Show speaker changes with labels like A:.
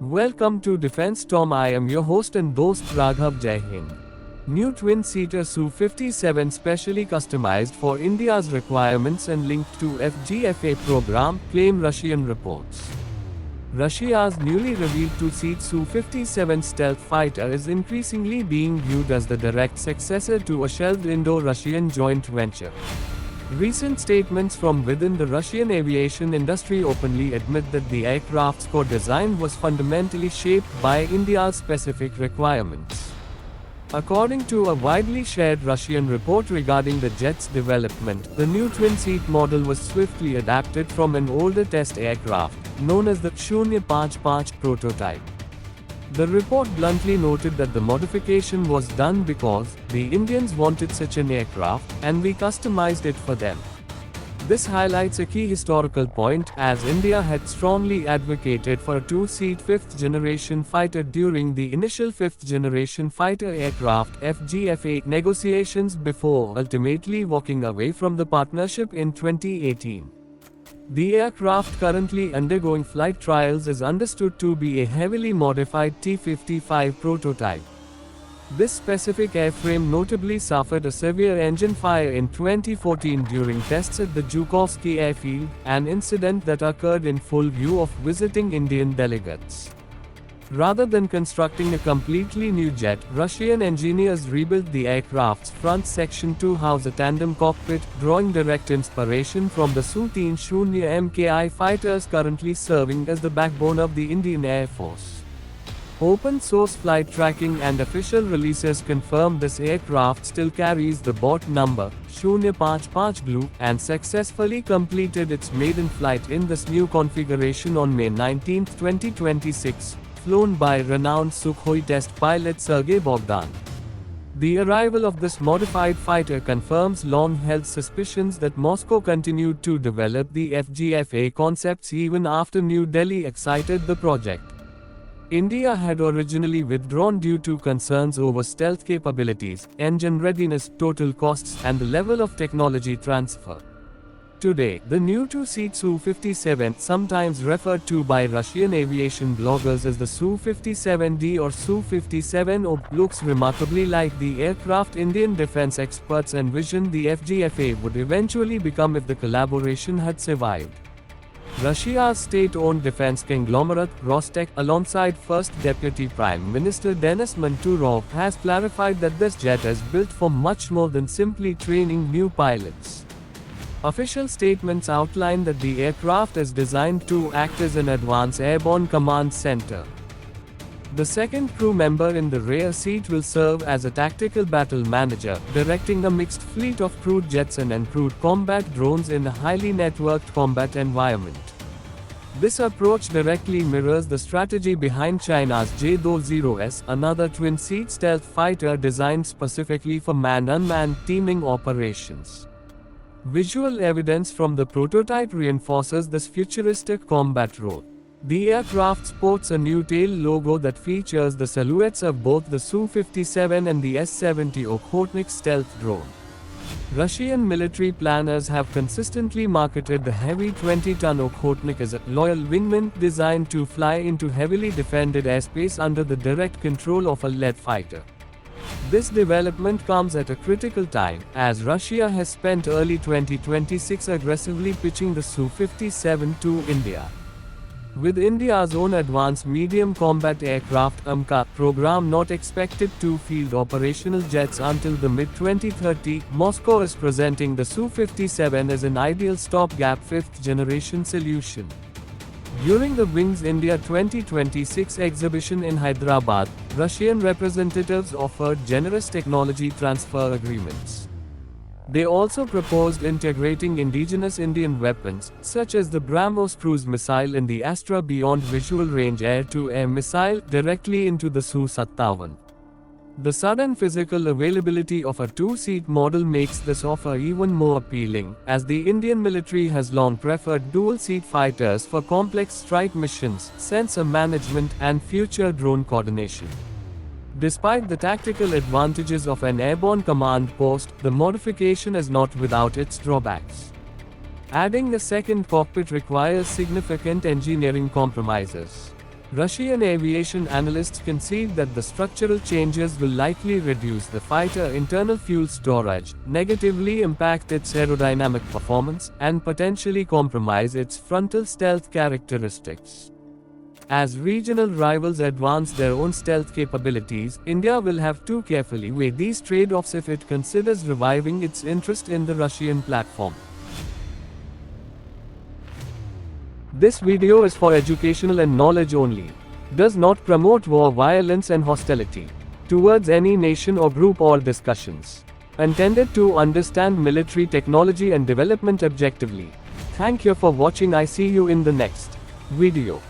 A: Welcome to Defense Tom. I am your host and host Raghav. Jai Hind. New twin-seater Su-57 specially customized for India's requirements and linked to FGFA program, claim Russian reports. Russia's newly revealed two-seat Su-57 stealth fighter is increasingly being viewed as the direct successor to a shelved Indo-Russian joint venture. Recent statements from within the Russian aviation industry openly admit that the aircraft's core design was fundamentally shaped by India's specific requirements. According to a widely shared Russian report regarding the jet's development, the new twin-seat model was swiftly adapted from an older test aircraft, known as the 055 prototype. The report bluntly noted that the modification was done because the Indians wanted such an aircraft, and we customized it for them. This highlights a key historical point, as India had strongly advocated for a two-seat fifth-generation fighter during the initial fifth-generation fighter aircraft (FGFA) negotiations before ultimately walking away from the partnership in 2018. The aircraft currently undergoing flight trials is understood to be a heavily modified T-55 prototype. This specific airframe notably suffered a severe engine fire in 2014 during tests at the Zhukovsky airfield, an incident that occurred in full view of visiting Indian delegates. Rather than constructing a completely new jet, Russian engineers rebuilt the aircraft's front section to house a tandem cockpit, drawing direct inspiration from the Su-30 Mki fighters currently serving as the backbone of the Indian Air Force. Open-source flight tracking and official releases confirm this aircraft still carries the bot number 055 Blue and successfully completed its maiden flight in this new configuration on May 19, 2026. Flown by renowned Sukhoi test pilot Sergei Bogdan. The arrival of this modified fighter confirms long-held suspicions that Moscow continued to develop the FGFA concepts even after New Delhi excited the project. India had originally withdrawn due to concerns over stealth capabilities, engine readiness, total costs, and the level of technology transfer. Today, the new two-seat Su-57, sometimes referred to by Russian aviation bloggers as the Su-57D or Su-57O, looks remarkably like the aircraft Indian defense experts envisioned the FGFA would eventually become if the collaboration had survived. Russia's state-owned defense conglomerate, Rostec, alongside First Deputy Prime Minister Denis Manturov, has clarified that this jet is built for much more than simply training new pilots. Official statements outline that the aircraft is designed to act as an advanced airborne command center. The second crew member in the rear seat will serve as a tactical battle manager, directing a mixed fleet of crewed jets and uncrewed combat drones in a highly networked combat environment. This approach directly mirrors the strategy behind China's J-20S, another twin-seat stealth fighter designed specifically for man-unmanned teaming operations. Visual evidence from the prototype reinforces this futuristic combat role. The aircraft sports a new tail logo that features the silhouettes of both the Su-57 and the S-70 Okhotnik stealth drone. Russian military planners have consistently marketed the heavy 20-ton Okhotnik as a loyal wingman designed to fly into heavily defended airspace under the direct control of a lead fighter. This development comes at a critical time, as Russia has spent early 2026 aggressively pitching the Su-57 to India. With India's own Advanced Medium Combat Aircraft (AMCA) program not expected to field operational jets until the mid-2030, Moscow is presenting the Su-57 as an ideal stopgap fifth-generation solution. During the Wings India 2026 exhibition in Hyderabad, Russian representatives offered generous technology transfer agreements. They also proposed integrating indigenous Indian weapons, such as the BrahMos cruise missile and the Astra Beyond Visual Range air-to-air missile, directly into the Su-57. The sudden physical availability of a two-seat model makes this offer even more appealing, as the Indian military has long preferred dual-seat fighters for complex strike missions, sensor management, and future drone coordination. Despite the tactical advantages of an airborne command post, the modification is not without its drawbacks. Adding a second cockpit requires significant engineering compromises. Russian aviation analysts concede that the structural changes will likely reduce the fighter internal fuel storage, negatively impact its aerodynamic performance, and potentially compromise its frontal stealth characteristics. As regional rivals advance their own stealth capabilities, India will have to carefully weigh these trade-offs if it considers reviving its interest in the Russian platform. This video is for educational and knowledge only. Does not promote war, violence and hostility towards any nation or group or discussions. Intended to understand military technology and development objectively. Thank you for watching. I see you in the next video.